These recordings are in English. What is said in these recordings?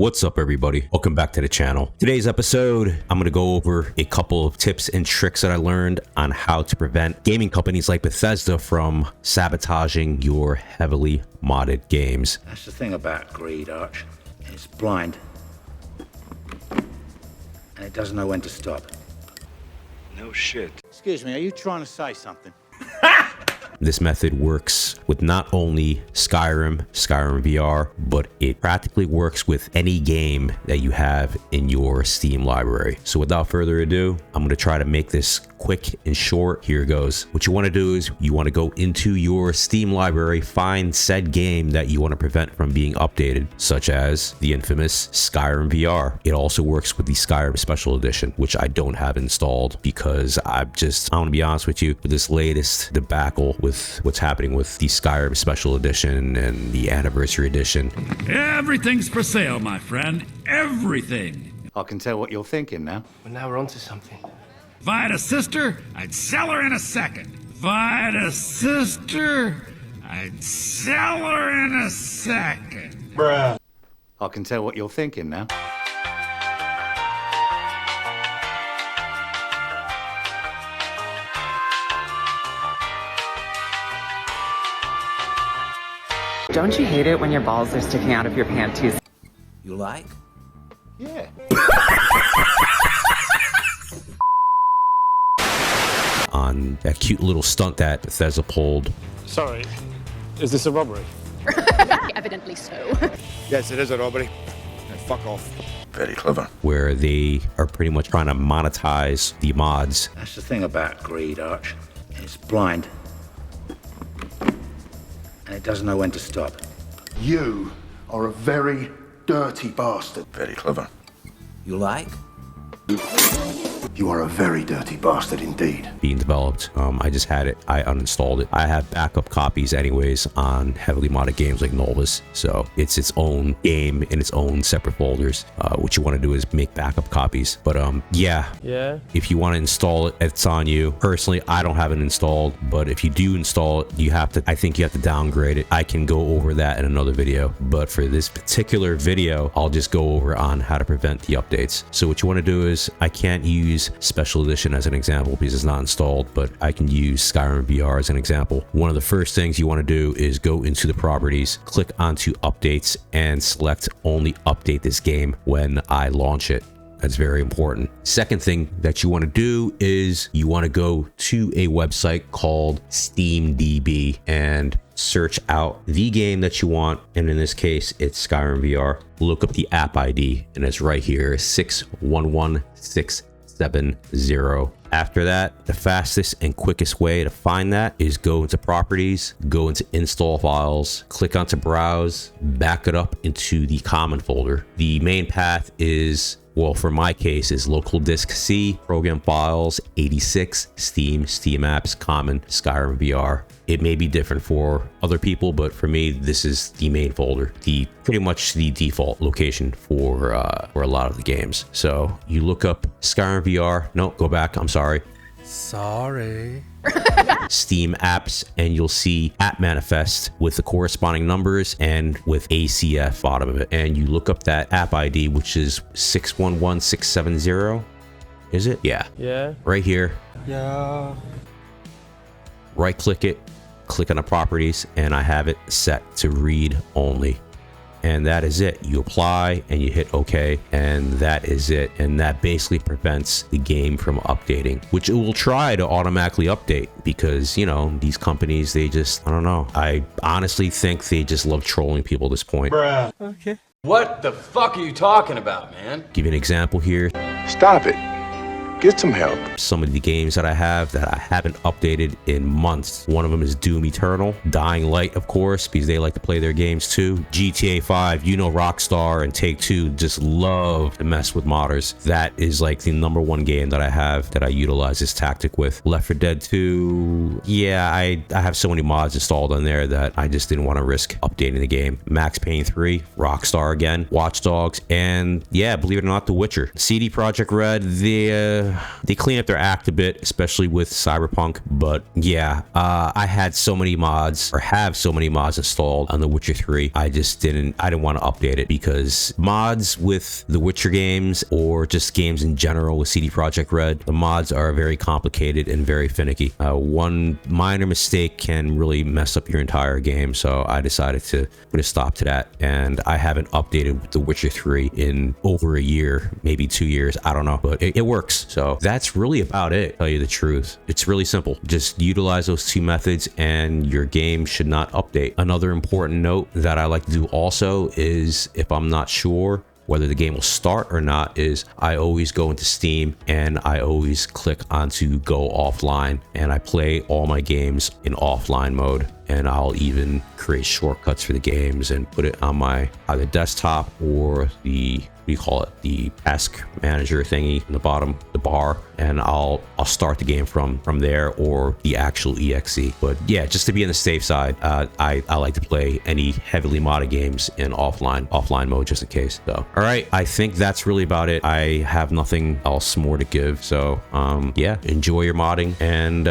What's up, everybody? Welcome back to the channel. Today's episode, I'm going to go over a couple of tips and tricks that I learned on how to prevent gaming companies like Bethesda from sabotaging your heavily modded games. That's the thing about greed, Arch. It's blind. And it doesn't know when to stop. No shit. Excuse me, are you trying to say something? This method works with not only Skyrim VR, but it practically works with any game that you have in your Steam library. So without further ado, I'm going to try to make this quick and short. Here goes. What you want to do is you want to go into your Steam library, find said game that you want to prevent from being updated, such as the infamous Skyrim VR. It also works with the Skyrim Special Edition, which I don't have installed because I want to be honest with you, with this latest debacle with what's happening with the Skyrim Special Edition and the Anniversary Edition. Everything's for sale, my friend. Everything. I can tell what you're thinking now. Well, now we're onto something. If I had a sister, I'd sell her in a second. If I had a sister, I'd sell her in a second. Bruh. I can tell what you're thinking now. Don't you hate it when your balls are sticking out of your panties? You like? Yeah. On that cute little stunt that Bethesda pulled. Sorry, is this a robbery? Evidently so. Yes, it is a robbery. Now fuck off. Very clever. Where they are pretty much trying to monetize the mods. That's the thing about greed, Arch. It's blind. And it doesn't know when to stop. You are a very dirty bastard. Very clever. You like? You are a very dirty bastard indeed. Being developed. I just had it. I uninstalled it. I have backup copies anyways on heavily modded games like Novus. So it's its own game in its own separate folders. What you want to do is make backup copies. But yeah. If you want to install it, it's on you. Personally, I don't have it installed. But if you do install it, I think you have to downgrade it. I can go over that in another video. But for this particular video, I'll just go over on how to prevent the updates. So what you want to do is, I can't use Special Edition as an example because it's not installed, but I can use Skyrim VR as an example. One of the first things you want to do is go into the properties, click onto updates, and select only update this game when I launch it. That's very important. Second thing that you want to do is you want to go to a website called SteamDB and search out the game that you want. And in this case, it's Skyrim VR. Look up the app ID and it's right here, 611670. After that, the fastest and quickest way to find that is go into properties, go into install files, click onto browse, back it up into the common folder. The main path is, well, for my case, is local disk C, program files, 86, Steam apps, common, Skyrim VR. It may be different for other people, but for me, this is the main folder, pretty much the default location for a lot of the games. So you look up Skyrim VR. No, go back. I'm sorry. Steam apps, and you'll see app manifest with the corresponding numbers and with ACF bottom of it. And you look up that app ID, which is 611670. Is it? Yeah. Right here. Yeah. Right click it, click on the properties, and I have it set to read only. And that is it. You apply and you hit OK, and that is it. And that basically prevents the game from updating, which it will try to automatically update because, you know, these companies, they just, I don't know. I honestly think they just love trolling people at this point. Bruh. Okay. What the fuck are you talking about, man? Give you an example here. Stop it. Get some help. Some of the games that I have that I haven't updated in months. One of them is Doom Eternal. Dying Light, of course, because they like to play their games too. GTA 5, you know, Rockstar and Take-Two just love to mess with modders. That is like the #1 game that I have that I utilize this tactic with. Left 4 Dead 2, yeah, I have so many mods installed on there that I just didn't want to risk updating the game. Max Payne 3, Rockstar again, Watch Dogs, and yeah, believe it or not, The Witcher. CD Projekt Red, they clean up their act a bit, especially with Cyberpunk. But yeah, I had so many mods, or have so many mods installed on The Witcher 3. I didn't want to update it, because mods with The Witcher games, or just games in general with CD Projekt Red, the mods are very complicated and very finicky. One minor mistake can really mess up your entire game, so I decided to put a stop to that. And I haven't updated The Witcher 3 in over a year, maybe 2 years, I don't know, but it works. So that's really about it, to tell you the truth. It's really simple. Just utilize those two methods and your game should not update. Another important note that I like to do also is, if I'm not sure whether the game will start or not, is I always go into Steam and I always click onto go offline, and I play all my games in offline mode. And I'll even create shortcuts for the games and put it on my either desktop or the, the task manager thingy in the bottom, the bar, and I'll start the game from there, or the actual exe. But yeah, just to be on the safe side, I like to play any heavily modded games in offline mode, just in case. So all right, I think that's really about it. I have nothing else more to give. So yeah, enjoy your modding, and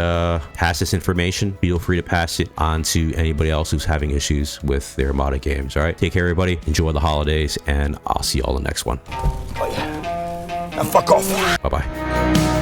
pass this information. Feel free to pass it on to anybody else who's having issues with their modded games. All right, take care, everybody. Enjoy the holidays, and I'll see you all in the next one. Oh, yeah. Now fuck off. Bye bye.